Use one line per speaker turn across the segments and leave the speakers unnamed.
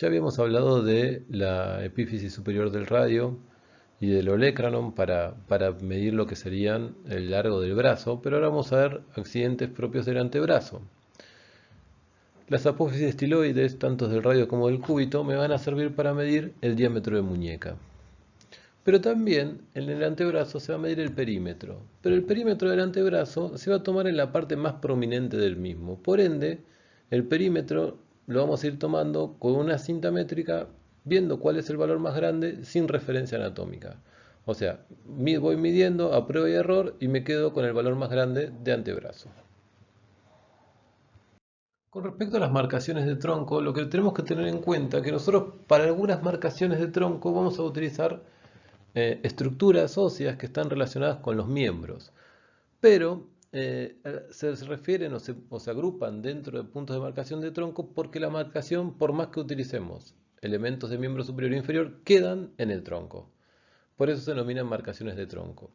Ya habíamos hablado de la epífisis superior del radio y del olecranon para medir lo que serían el largo del brazo, pero ahora vamos a ver accidentes propios del antebrazo. Las apófisis estiloides, tanto del radio como del cúbito, me van a servir para medir el diámetro de muñeca. Pero también en el antebrazo se va a medir el perímetro. Pero el perímetro del antebrazo se va a tomar en la parte más prominente del mismo. Por ende, el perímetro lo vamos a ir tomando con una cinta métrica, viendo cuál es el valor más grande sin referencia anatómica. O sea, voy midiendo a prueba y error y me quedo con el valor más grande de antebrazo. Con respecto a las marcaciones de tronco, lo que tenemos que tener en cuenta es que nosotros para algunas marcaciones de tronco vamos a utilizar estructuras óseas que están relacionadas con los miembros, pero se refieren o se agrupan dentro de puntos de marcación de tronco porque la marcación, por más que utilicemos elementos de miembro superior e inferior, quedan en el tronco. Por eso se denominan marcaciones de tronco.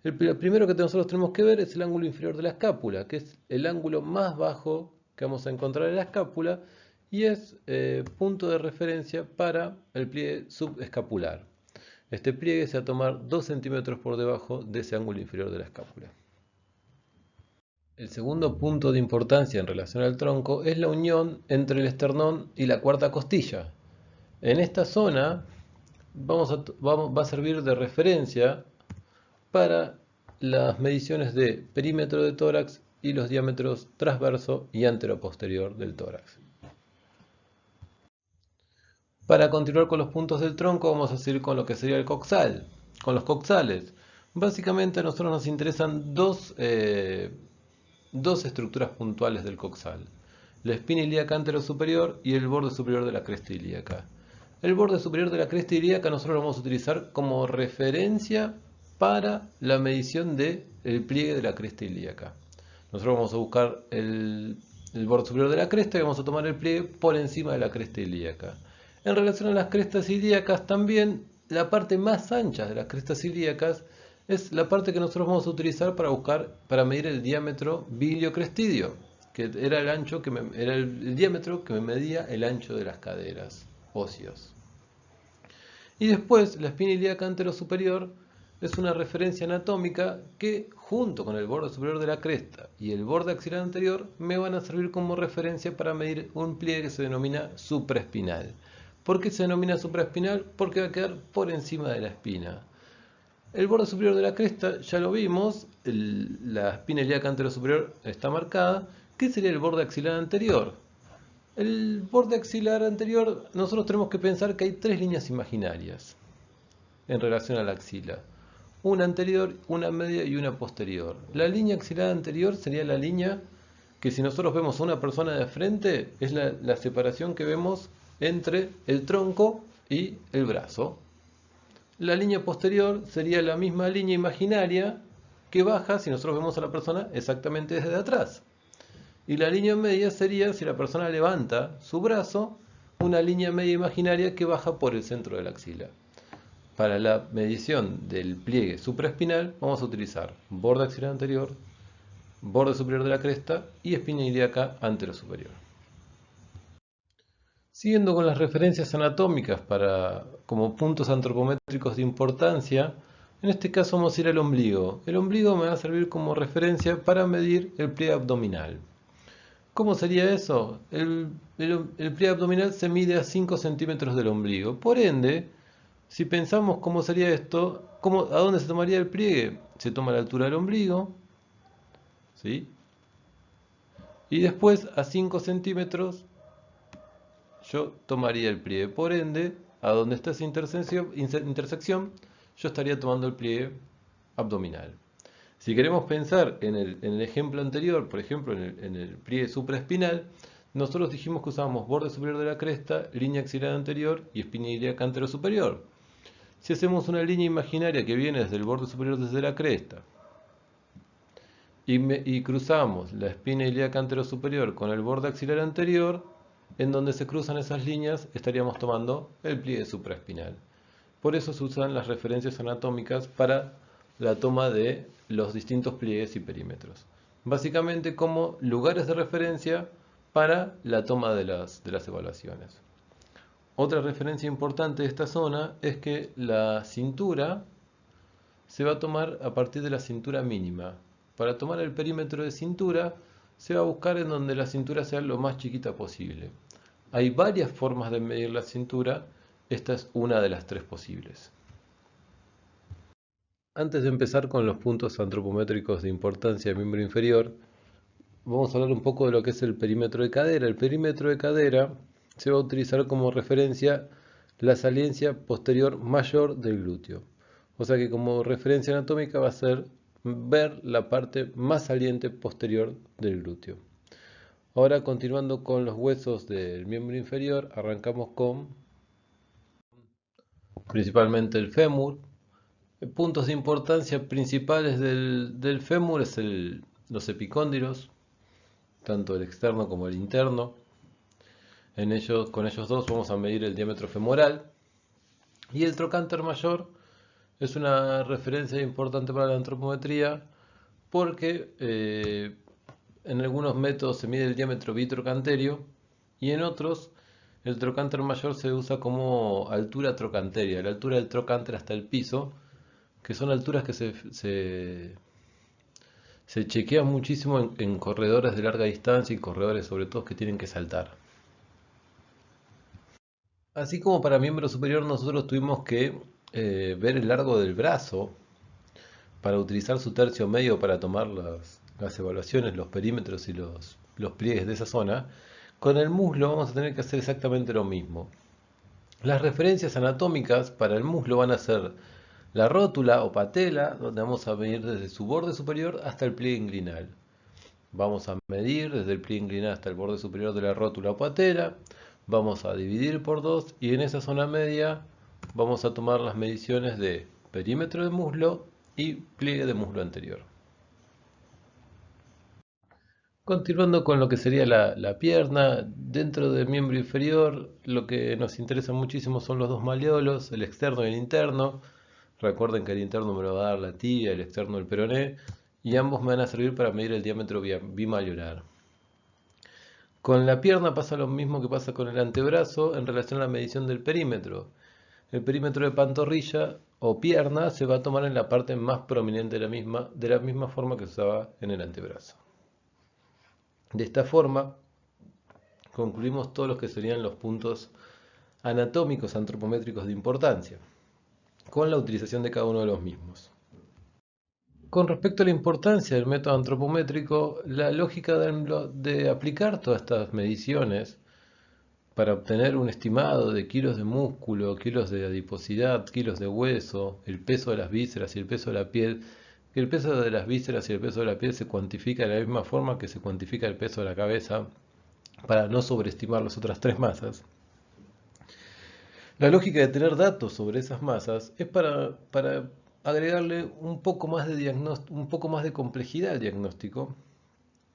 El primero que nosotros tenemos que ver es el ángulo inferior de la escápula, que es el ángulo más bajo que vamos a encontrar en la escápula y es punto de referencia para el pliegue subescapular. Este pliegue se va a tomar 2 centímetros por debajo de ese ángulo inferior de la escápula. El segundo punto de importancia en relación al tronco es la unión entre el esternón y la cuarta costilla. En esta zona va a servir de referencia para las mediciones de perímetro de tórax y los diámetros transverso y anteroposterior del tórax. Para continuar con los puntos del tronco vamos a seguir con lo que sería el coxal, con los coxales. Básicamente a nosotros nos interesan dos estructuras puntuales del coxal: la espina ilíaca anterosuperior y el borde superior de la cresta ilíaca. El borde superior de la cresta ilíaca nosotros lo vamos a utilizar como referencia para la medición del pliegue de la cresta ilíaca. Nosotros vamos a buscar el borde superior de la cresta y vamos a tomar el pliegue por encima de la cresta ilíaca. En relación a las crestas ilíacas también, la parte más ancha de las crestas ilíacas es la parte que nosotros vamos a utilizar para medir el diámetro biliocrestidio, que era era el diámetro que me medía el ancho de las caderas óseos. Y después, la espina ilíaca anterosuperior es una referencia anatómica que, junto con el borde superior de la cresta y el borde axilar anterior, me van a servir como referencia para medir un pliegue que se denomina supraespinal. ¿Por qué se denomina supraespinal? Porque va a quedar por encima de la espina. El borde superior de la cresta ya lo vimos, la espina ilíaca anterosuperior está marcada. ¿Qué sería el borde axilar anterior? El borde axilar anterior, nosotros tenemos que pensar que hay tres líneas imaginarias en relación a la axila: una anterior, una media y una posterior. La línea axilar anterior sería la línea que, si nosotros vemos a una persona de frente, es la separación que vemos entre el tronco y el brazo. La línea posterior sería la misma línea imaginaria que baja si nosotros vemos a la persona exactamente desde atrás. Y la línea media sería, si la persona levanta su brazo, una línea media imaginaria que baja por el centro de la axila. Para la medición del pliegue supraespinal vamos a utilizar borde axilar anterior, borde superior de la cresta y espina ilíaca anterosuperior. Siguiendo con las referencias anatómicas como puntos antropométricos de importancia, en este caso vamos a ir al ombligo. El ombligo me va a servir como referencia para medir el pliegue abdominal. ¿Cómo sería eso? El pliegue abdominal se mide a 5 centímetros del ombligo. Por ende, si pensamos cómo sería esto, ¿a dónde se tomaría el pliegue? Se toma a la altura del ombligo, ¿sí? Y después a 5 centímetros yo tomaría el pliegue. Por ende, a donde está esa intersección, yo estaría tomando el pliegue abdominal. Si queremos pensar en el ejemplo anterior, por ejemplo en el pliegue supraespinal, nosotros dijimos que usábamos borde superior de la cresta, línea axilar anterior y espina ilíaca anterosuperior. Si hacemos una línea imaginaria que viene desde el borde superior, desde la cresta, y cruzamos la espina ilíaca anterosuperior con el borde axilar anterior, en donde se cruzan esas líneas estaríamos tomando el pliegue supraespinal. Por eso se usan las referencias anatómicas para la toma de los distintos pliegues y perímetros. Básicamente como lugares de referencia para la toma de las evaluaciones. Otra referencia importante de esta zona es que la cintura se va a tomar a partir de la cintura mínima. Para tomar el perímetro de cintura, se va a buscar en donde la cintura sea lo más chiquita posible. Hay varias formas de medir la cintura, esta es una de las tres posibles. Antes de empezar con los puntos antropométricos de importancia del miembro inferior, vamos a hablar un poco de lo que es el perímetro de cadera. El perímetro de cadera se va a utilizar como referencia la saliencia posterior mayor del glúteo. O sea que como referencia anatómica va a ser ver la parte más saliente posterior del glúteo. Ahora, continuando con los huesos del miembro inferior, arrancamos con principalmente el fémur. Puntos de importancia principales del fémur es los epicóndilos, tanto el externo como el interno. Con ellos dos vamos a medir el diámetro femoral. Y el trocánter mayor es una referencia importante para la antropometría porque en algunos métodos se mide el diámetro bitrocanterio y en otros el trocánter mayor se usa como altura trocanteria, la altura del trocánter hasta el piso, que son alturas que se chequean muchísimo en corredores de larga distancia y corredores sobre todo que tienen que saltar. Así como para miembro superior nosotros tuvimos que ver el largo del brazo para utilizar su tercio medio para tomar las evaluaciones, los perímetros y los pliegues de esa zona, con el muslo vamos a tener que hacer exactamente lo mismo. Las referencias anatómicas para el muslo van a ser la rótula o patela, donde vamos a medir desde su borde superior hasta el pliegue inguinal. Vamos a medir desde el pliegue inguinal hasta el borde superior de la rótula o patela. Vamos a dividir por 2 y en esa zona media vamos a tomar las mediciones de perímetro de muslo y pliegue de muslo anterior. Continuando con lo que sería la pierna, dentro del miembro inferior lo que nos interesa muchísimo son los dos malleolos, el externo y el interno. Recuerden que el interno me lo va a dar la tibia, el externo el peroné, y ambos me van a servir para medir el diámetro bimalleolar. Con la pierna pasa lo mismo que pasa con el antebrazo en relación a la medición del perímetro. El perímetro de pantorrilla o pierna se va a tomar en la parte más prominente de la misma forma que se usaba en el antebrazo. De esta forma, concluimos todos los que serían los puntos anatómicos antropométricos de importancia, con la utilización de cada uno de los mismos. Con respecto a la importancia del método antropométrico, la lógica de aplicar todas estas mediciones para obtener un estimado de kilos de músculo, kilos de adiposidad, kilos de hueso, el peso de las vísceras y el peso de la piel, que el peso de las vísceras y el peso de la piel se cuantifica de la misma forma que se cuantifica el peso de la cabeza, para no sobreestimar las otras tres masas. La lógica de tener datos sobre esas masas es para agregarle un poco más de complejidad al diagnóstico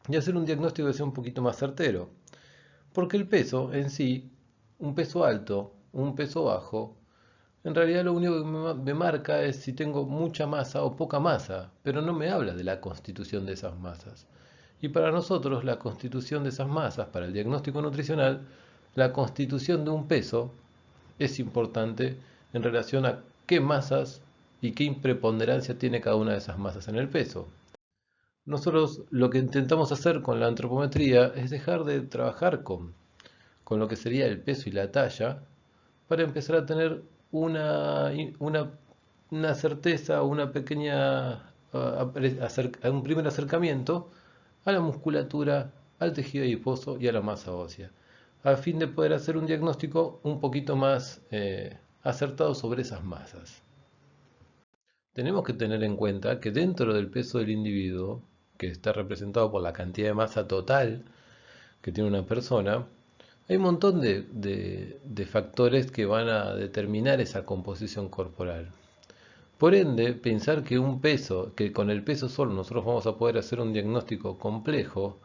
y hacer un diagnóstico que sea un poquito más certero. Porque el peso en sí, un peso alto, un peso bajo, en realidad lo único que me marca es si tengo mucha masa o poca masa, pero no me habla de la constitución de esas masas. Y para nosotros la constitución de esas masas, para el diagnóstico nutricional, la constitución de un peso es importante en relación a qué masas y qué preponderancia tiene cada una de esas masas en el peso. Nosotros lo que intentamos hacer con la antropometría es dejar de trabajar con lo que sería el peso y la talla para empezar a tener una certeza, una pequeña, un primer acercamiento a la musculatura, al tejido adiposo y a la masa ósea, a fin de poder hacer un diagnóstico un poquito más acertado sobre esas masas. Tenemos que tener en cuenta que dentro del peso del individuo, que está representado por la cantidad de masa total que tiene una persona, hay un montón de factores que van a determinar esa composición corporal. Por ende, pensar que con el peso solo nosotros vamos a poder hacer un diagnóstico complejo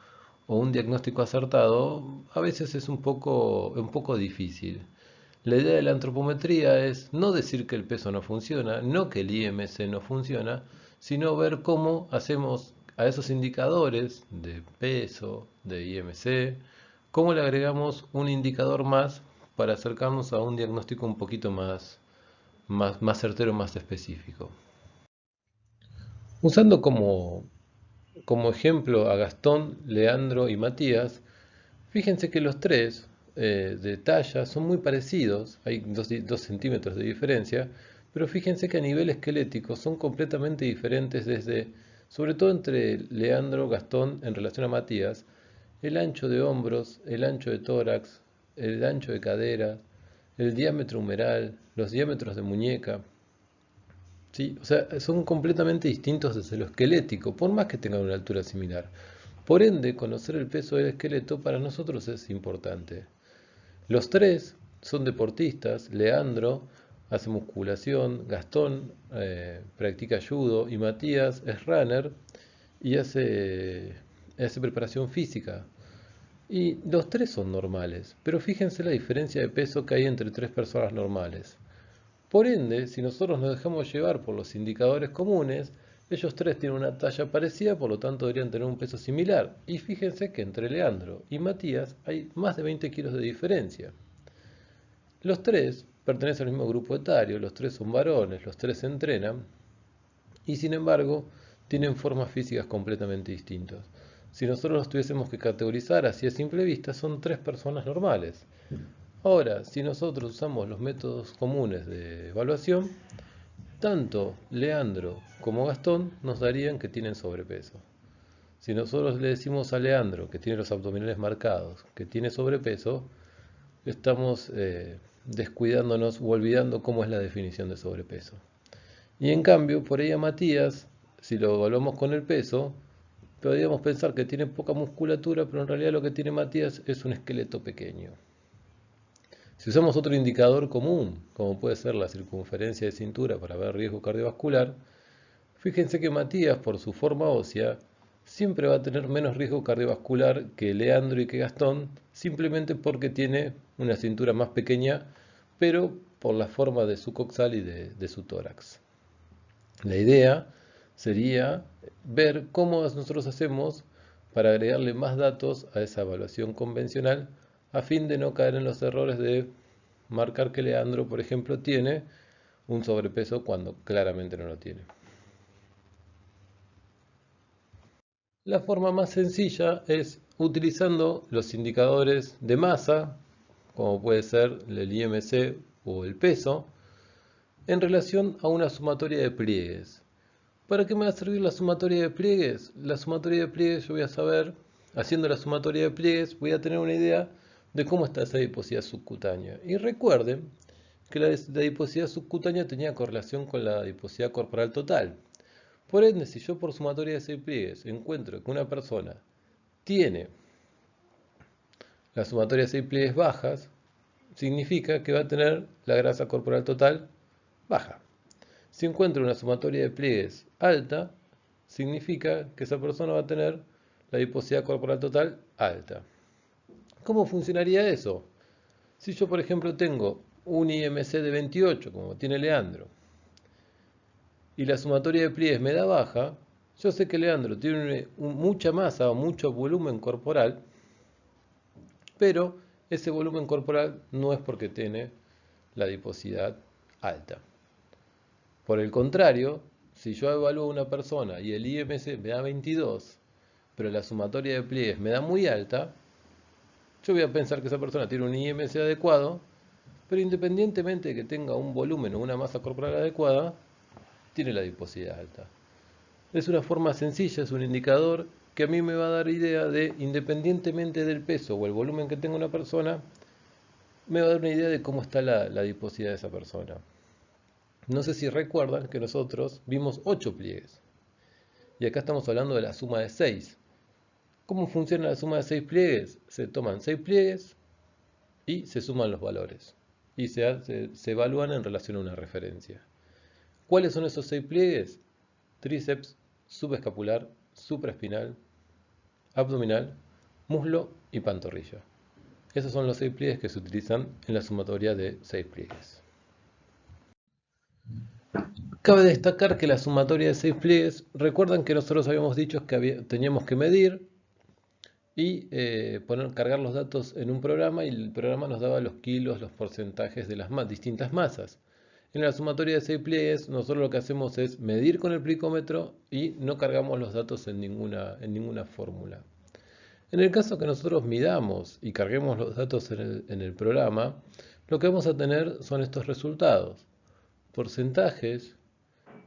o un diagnóstico acertado, a veces es un poco difícil. La idea de la antropometría es no decir que el peso no funciona, no que el IMC no funciona, sino ver cómo hacemos a esos indicadores de peso, de IMC, cómo le agregamos un indicador más para acercarnos a un diagnóstico un poquito más certero, más específico. Usando como ejemplo a Gastón, Leandro y Matías, fíjense que los tres de talla son muy parecidos, hay 2 centímetros de diferencia, pero fíjense que a nivel esquelético son completamente diferentes sobre todo entre Leandro, Gastón en relación a Matías, el ancho de hombros, el ancho de tórax, el ancho de cadera, el diámetro humeral, los diámetros de muñeca. ¿Sí? O sea, son completamente distintos desde lo esquelético, por más que tengan una altura similar. Por ende, conocer el peso del esqueleto para nosotros es importante. Los tres son deportistas. Leandro hace musculación, Gastón practica judo y Matías es runner y hace preparación física. Y los tres son normales, pero fíjense la diferencia de peso que hay entre 3 personas normales. Por ende, si nosotros nos dejamos llevar por los indicadores comunes, ellos tres tienen una talla parecida, por lo tanto deberían tener un peso similar. Y fíjense que entre Leandro y Matías hay más de 20 kilos de diferencia. Los tres pertenecen al mismo grupo etario, los tres son varones, los tres entrenan y sin embargo tienen formas físicas completamente distintas. Si nosotros los tuviésemos que categorizar así a simple vista, son 3 personas normales. Ahora, si nosotros usamos los métodos comunes de evaluación, tanto Leandro como Gastón nos darían que tienen sobrepeso. Si nosotros le decimos a Leandro que tiene los abdominales marcados, que tiene sobrepeso, estamos descuidándonos o olvidando cómo es la definición de sobrepeso. Y en cambio, por ahí a Matías, si lo evaluamos con el peso, podríamos pensar que tiene poca musculatura, pero en realidad lo que tiene Matías es un esqueleto pequeño. Si usamos otro indicador común, como puede ser la circunferencia de cintura para ver riesgo cardiovascular, fíjense que Matías, por su forma ósea, siempre va a tener menos riesgo cardiovascular que Leandro y que Gastón, simplemente porque tiene una cintura más pequeña, pero por la forma de su coxal y de su tórax. La idea sería ver cómo nosotros hacemos para agregarle más datos a esa evaluación convencional a fin de no caer en los errores de marcar que Leandro, por ejemplo, tiene un sobrepeso cuando claramente no lo tiene. La forma más sencilla es utilizando los indicadores de masa, como puede ser el IMC o el peso, en relación a una sumatoria de pliegues. ¿Para qué me va a servir la sumatoria de pliegues? La sumatoria de pliegues yo voy a saber, haciendo la sumatoria de pliegues, voy a tener una idea de cómo está esa adiposidad subcutánea. Y recuerden que la adiposidad subcutánea tenía correlación con la adiposidad corporal total. Por ende, si yo por sumatoria de 6 pliegues encuentro que una persona tiene la sumatoria de 6 pliegues bajas, significa que va a tener la grasa corporal total baja. Si encuentro una sumatoria de pliegues alta, significa que esa persona va a tener la adiposidad corporal total alta. ¿Cómo funcionaría eso? Si yo, por ejemplo, tengo un IMC de 28, como tiene Leandro, y la sumatoria de pliegues me da baja, yo sé que Leandro tiene mucha masa o mucho volumen corporal, pero ese volumen corporal no es porque tiene la adiposidad alta. Por el contrario, si yo evalúo a una persona y el IMC me da 22, pero la sumatoria de pliegues me da muy alta, yo voy a pensar que esa persona tiene un IMC adecuado, pero independientemente de que tenga un volumen o una masa corporal adecuada, tiene la adiposidad alta. Es una forma sencilla, es un indicador que a mí me va a dar idea de, independientemente del peso o el volumen que tenga una persona, me va a dar una idea de cómo está la adiposidad de esa persona. No sé si recuerdan que nosotros vimos 8 pliegues. Y acá estamos hablando de la suma de 6. ¿Cómo funciona la suma de 6 pliegues? Se toman 6 pliegues y se suman los valores. Y se evalúan en relación a una referencia. ¿Cuáles son esos 6 pliegues? Tríceps, subescapular, supraespinal, abdominal, muslo y pantorrilla. Esos son los 6 pliegues que se utilizan en la sumatoria de 6 pliegues. Cabe destacar que la sumatoria de 6 pliegues, recuerdan que nosotros habíamos dicho que teníamos que medir y cargar los datos en un programa, y el programa nos daba los kilos, los porcentajes de las distintas masas. En la sumatoria de 6 pliegues, nosotros lo que hacemos es medir con el plicómetro y no cargamos los datos en ninguna fórmula. En el caso que nosotros midamos y carguemos los datos en el programa, lo que vamos a tener son estos resultados. Porcentajes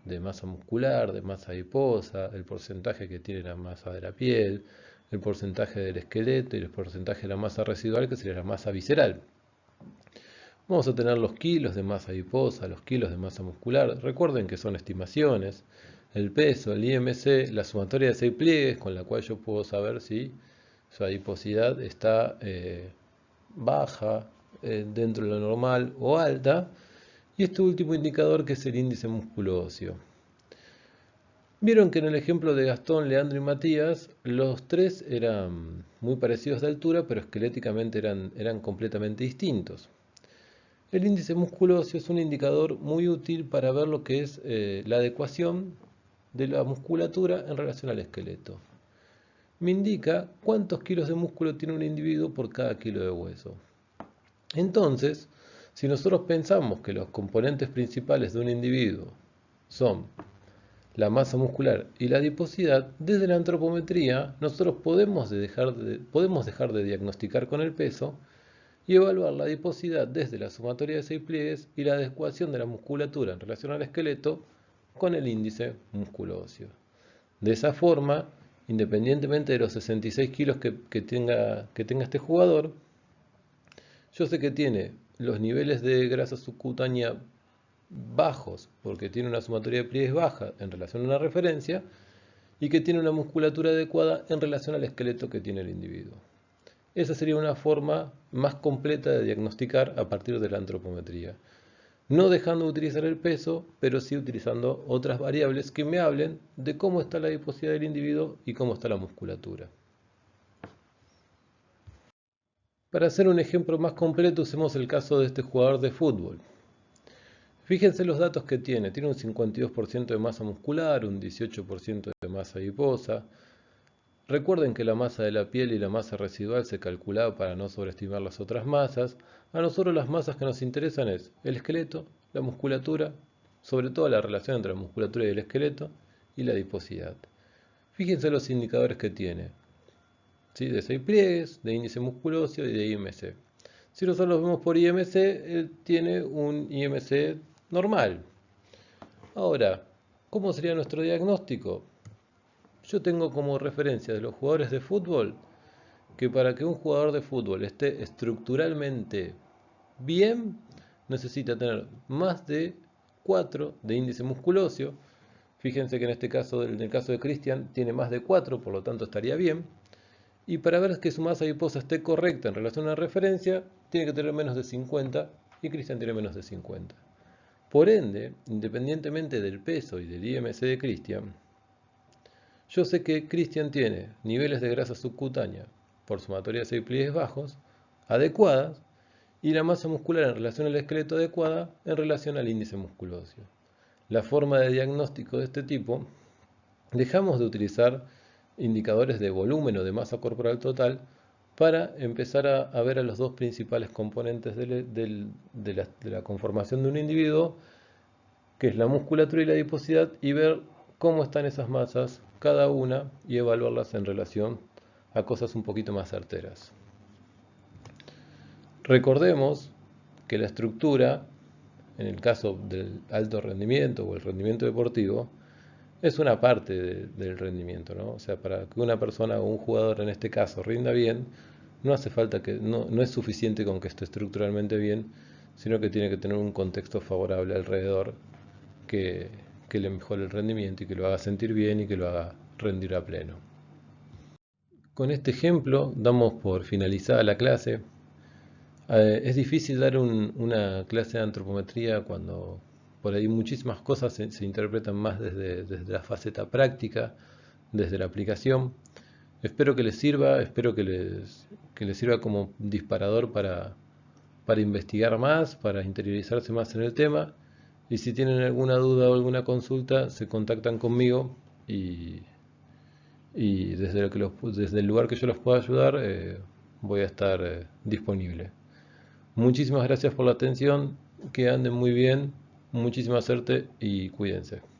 de masa muscular, de masa adiposa, el porcentaje que tiene la masa de la piel, el porcentaje del esqueleto y el porcentaje de la masa residual, que sería la masa visceral. Vamos a tener los kilos de masa adiposa, los kilos de masa muscular. Recuerden que son estimaciones. El peso, el IMC, la sumatoria de 6 pliegues, con la cual yo puedo saber si su adiposidad está baja, dentro de lo normal o alta. Y este último indicador, que es el índice músculo óseo. Vieron que en el ejemplo de Gastón, Leandro y Matías, los tres eran muy parecidos de altura, pero esqueléticamente eran completamente distintos. El índice músculo óseo es un indicador muy útil para ver lo que es la adecuación de la musculatura en relación al esqueleto. Me indica cuántos kilos de músculo tiene un individuo por cada kilo de hueso. Entonces, si nosotros pensamos que los componentes principales de un individuo son la masa muscular y la adiposidad, desde la antropometría nosotros podemos dejar de diagnosticar con el peso y evaluar la adiposidad desde la sumatoria de 6 pliegues y la adecuación de la musculatura en relación al esqueleto con el índice músculo óseo. De esa forma, independientemente de los 66 kilos que tenga este jugador, yo sé que tiene los niveles de grasa subcutánea bajos porque tiene una sumatoria de pliegues baja en relación a una referencia, y que tiene una musculatura adecuada en relación al esqueleto que tiene el individuo. Esa sería una forma más completa de diagnosticar a partir de la antropometría, no dejando de utilizar el peso, pero sí utilizando otras variables que me hablen de cómo está la adiposidad del individuo y cómo está la musculatura. Para hacer un ejemplo más completo, usemos el caso de este jugador de fútbol. Fíjense los datos que tiene. Tiene un 52% de masa muscular, un 18% de masa adiposa. Recuerden que la masa de la piel y la masa residual se calculaba para no sobreestimar las otras masas. A nosotros las masas que nos interesan es el esqueleto, la musculatura, sobre todo la relación entre la musculatura y el esqueleto, y la adiposidad. Fíjense los indicadores que tiene, ¿sí? De 6 pliegues, de índice músculo óseo y de IMC. Si nosotros lo vemos por IMC, él tiene un IMC normal. Ahora, ¿cómo sería nuestro diagnóstico? Yo tengo como referencia de los jugadores de fútbol que para que un jugador de fútbol esté estructuralmente bien, necesita tener más de 4 de índice músculo óseo. Fíjense que en el caso de Cristian, tiene más de 4, por lo tanto estaría bien. Y para ver que su masa adiposa esté correcta en relación a una referencia, tiene que tener menos de 50, y Cristian tiene menos de 50. Por ende, independientemente del peso y del IMC de Cristian, yo sé que Cristian tiene niveles de grasa subcutánea por sumatoria de 6 pliegues bajos, adecuadas, y la masa muscular en relación al esqueleto adecuada en relación al índice músculo óseo. La forma de diagnóstico de este tipo, dejamos de utilizar indicadores de volumen o de masa corporal total para empezar a ver a los dos principales componentes de la conformación de un individuo, que es la musculatura y la adiposidad, y ver cómo están esas masas cada una y evaluarlas en relación a cosas un poquito más certeras. Recordemos que la estructura, en el caso del alto rendimiento o el rendimiento deportivo, es una parte del rendimiento, ¿no? O sea, para que una persona o un jugador en este caso rinda bien, no hace falta no es suficiente con que esté estructuralmente bien, sino que tiene que tener un contexto favorable alrededor que le mejore el rendimiento y que lo haga sentir bien y que lo haga rendir a pleno. Con este ejemplo damos por finalizada la clase. Es difícil dar una clase de antropometría cuando por ahí muchísimas cosas se interpretan más desde la faceta práctica, desde la aplicación. Espero que les sirva, espero que les sirva como disparador para investigar más, para interiorizarse más en el tema. Y si tienen alguna duda o alguna consulta, se contactan conmigo y y desde el lugar que yo los pueda ayudar, voy a estar disponible. Muchísimas gracias por la atención, que anden muy bien, muchísima suerte y cuídense.